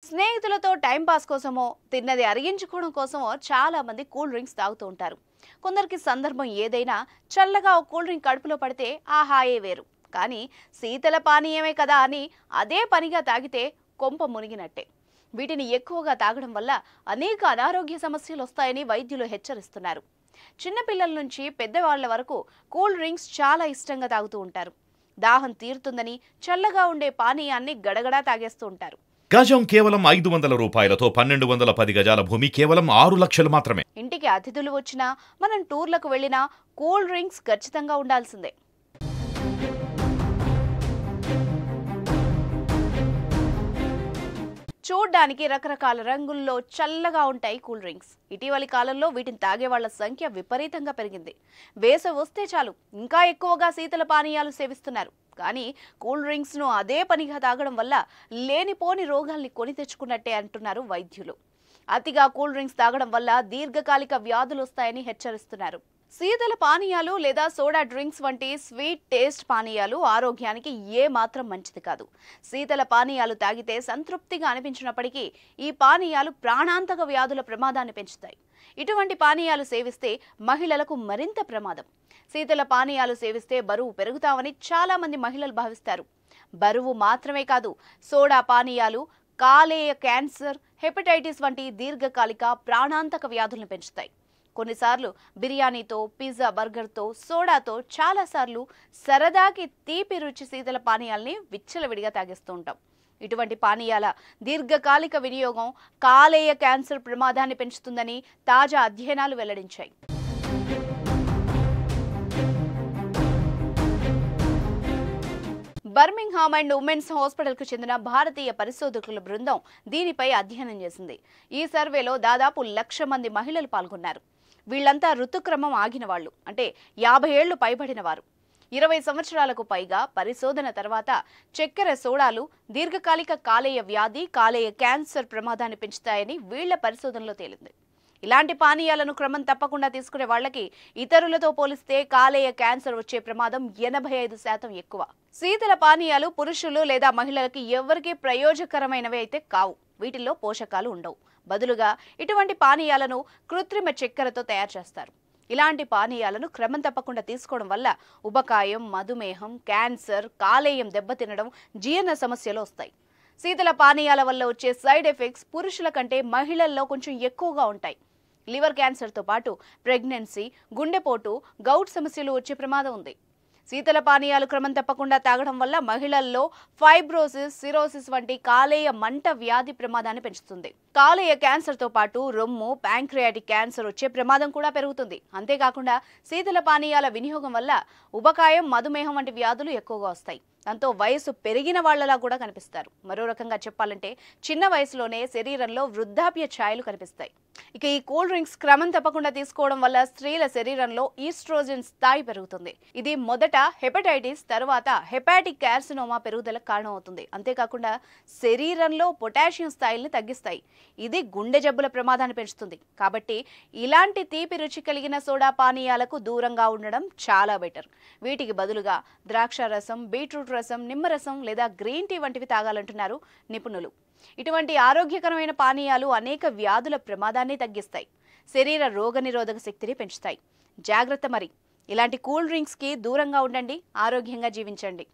స్నేహితులతో time pass కోసమో తిన్నది అరిగించుకోవడం కోసమో చాలా మంది కూల్ డ్రింక్స్ తాగుతూ ఉంటారు. కొందరికి సందర్భం ఏదైనా చల్లగా ఒక కూల్ డ్రింక్ కడుపులో పడితే ఆ హాయే వేరు. కానీ శీతల పానీయమే కదా అని అదే పనిగా తాగితే కొంప మునిగినట్టే. వీటిని ఎక్కువగా తాగడం వల్ల అనేక అనారోగ్య సమస్యలు వస్తాయని వైద్యులు హెచ్చరిస్తున్నారు. చిన్నపిల్లల నుంచి పెద్దవాళ్ల వరకు కూల్ డ్రింక్స్ చాలా ఇష్టంగా తాగుతూ ఉంటారు. దాహం తీరుతుందని చల్లగా ఉండే పానీయాన్ని గడగడా తాగేస్తూ ఉంటారు. గజం కేవలం 500 రూపాయలతో 1210 గజాల భూమి కేవలం 6 లక్షలు మాత్రమే. ఇంటికి అతిథులు వచ్చినా మనం టూర్లకు వెళ్ళినా కూల్ డ్రింక్స్ ఖచ్చితంగా ఉండాల్సిందే. చూడ్డానికి రకరకాల రంగుల్లో చల్లగా ఉంటాయి కూల్ డ్రింక్స్. ఇటీవలి కాలంలో వీటిని తాగే వాళ్ల సంఖ్య విపరీతంగా పెరిగింది. వేసవి వస్తే చాలు ఇంకా ఎక్కువగా శీతల పానీయాలు సేవిస్తున్నారు. కానీ కూల్ డ్రింక్స్ ను అదే పనిగా తాగడం వల్ల లేనిపోని రోగాల్ని కొని తెచ్చుకున్నట్టే అంటున్నారు వైద్యులు. అతిగా కూల్ డ్రింక్స్ తాగడం వల్ల దీర్ఘకాలిక వ్యాధులు వస్తాయని హెచ్చరిస్తున్నారు. శీతల పానీయాలు లేదా సోడా డ్రింక్స్ వంటి స్వీట్ టేస్ట్ పానీయాలు ఆరోగ్యానికి ఏ మాత్రం మంచిది కాదు. శీతల పానీయాలు తాగితే సంతృప్తిగా అనిపించినప్పటికీ ఈ పానీయాలు ప్రాణాంతక వ్యాధుల ప్రమాదాన్ని పెంచుతాయి. ఇటువంటి పానీయాలు సేవిస్తే మహిళలకు మరింత ప్రమాదం. శీతల పానీయాలు సేవిస్తే బరువు పెరుగుతామని చాలా మంది మహిళలు భావిస్తారు. బరువు మాత్రమే కాదు, సోడా పానీయాలు కాలేయ క్యాన్సర్, హెపటైటిస్ వంటి దీర్ఘకాలిక ప్రాణాంతక వ్యాధులను పెంచుతాయి. కొన్నిసార్లు బిర్యానీతో, పిజ్జా, బర్గర్తో, సోడాతో చాలాసార్లు సరదాకి తీపి రుచి శీతల పానీయాల్ని విచ్చలవిడిగా తాగేస్తూ ఉంటాం. ఇటువంటి పానీయాల దీర్ఘకాలిక వినియోగం కాలేయ క్యాన్సర్ ప్రమాదాన్ని పెంచుతుందని తాజా అధ్యయనాలు వెల్లడించాయి. బర్మింగ్హామ్ అండ్ ఉమెన్స్ హాస్పిటల్కు చెందిన భారతీయ పరిశోధకుల బృందం దీనిపై అధ్యయనం చేసింది. ఈ సర్వేలో దాదాపు 1,00,000 మంది మహిళలు పాల్గొన్నారు. వీళ్లంతా ఋతుక్రమం ఆగిన వాళ్లు, అంటే 50 ఏళ్లు పైబడిన వారు. 20 సంవత్సరాలకు పైగా పరిశోధన తర్వాత చక్కెర సోడాలు దీర్ఘకాలిక కాలేయ వ్యాధి, కాలేయ క్యాన్సర్ ప్రమాదాన్ని పెంచుతాయని వీళ్ల పరిశోధనలో తేలింది. ఇలాంటి పానీయాలను క్రమం తప్పకుండా తీసుకునే వాళ్లకి ఇతరులతో పోలిస్తే కాలేయ క్యాన్సర్ వచ్చే ప్రమాదం 85% ఎక్కువ. శీతల పానీయాలు పురుషులు లేదా మహిళలకి ఎవరికీ ప్రయోజకరమైనవి అయితే కావు. వీటిల్లో పోషకాలు ఉండవు. బదులుగా ఇటువంటి పానీయాలను కృత్రిమ చక్కెరతో తయారు చేస్తారు. ఇలాంటి పానీయాలను క్రమం తప్పకుండా తీసుకోవడం వల్ల ఉబకాయం, మధుమేహం, క్యాన్సర్, కాలేయం దెబ్బతినడం, జీర్ణ సమస్యలు వస్తాయి. శీతల పానీయాల వల్ల వచ్చే సైడ్ ఎఫెక్ట్స్ పురుషుల కంటే మహిళల్లో కొంచెం ఎక్కువగా ఉంటాయి. లివర్ క్యాన్సర్తో పాటు ప్రెగ్నెన్సీ, గుండెపోటు, గౌట్ సమస్యలు వచ్చే ప్రమాదం ఉంది. శీతల పానీయాలు క్రమం తప్పకుండా తాగడం వల్ల మహిళల్లో ఫైబ్రోసిస్, సిరోసిస్ వంటి కాలేయ మంట వ్యాధి ప్రమాదాన్ని పెంచుతుంది. కాలేయ క్యాన్సర్తో పాటు రొమ్ము, ప్యాంక్రియాటిక్ క్యాన్సర్ వచ్చే ప్రమాదం కూడా పెరుగుతుంది. అంతేకాకుండా శీతల పానీయాల వినియోగం వల్ల ఉబకాయం, మధుమేహం వంటి వ్యాధులు ఎక్కువగా వస్తాయి. దాంతో వయసు పెరిగిన వాళ్లలా కూడా కనిపిస్తారు. మరో రకంగా చెప్పాలంటే చిన్న వయసులోనే శరీరంలో వృద్ధాప్య ఛాయలు కనిపిస్తాయి. ఇక ఈ కూల్ డ్రింక్స్ క్రమం తప్పకుండా తీసుకోవడం వల్ల స్త్రీల శరీరంలో ఈస్ట్రోజన్ స్థాయి పెరుగుతుంది. ఇది మొదట హెపటైటిస్, తర్వాత హెపాటిక్ కార్సినోమా పెరుగుదలకు కారణమవుతుంది. అంతేకాకుండా శరీరంలో పొటాషియం స్థాయిల్ని తగ్గిస్తాయి. ఇది గుండె జబ్బుల ప్రమాదాన్ని పెంచుతుంది. కాబట్టి ఇలాంటి తీపి రుచి కలిగిన సోడా పానీయాలకు దూరంగా ఉండడం చాలా బెటర్. వీటికి బదులుగా ద్రాక్ష రసం, బీట్రూట్ రసం, నిమ్మరసం లేదా గ్రీన్ టీ వంటివి తాగాలంటున్నారు నిపుణులు. ఇటువంటి ఆరోగ్యకరమైన పానీయాలు అనేక వ్యాధుల ప్రమాదాన్ని తగ్గిస్తాయి. శరీర రోగనిరోధక శక్తిని పెంచుతాయి. జాగ్రత్త మరి. ఇలాంటి కూల్ డ్రింక్స్కి దూరంగా ఉండండి. ఆరోగ్యంగా జీవించండి.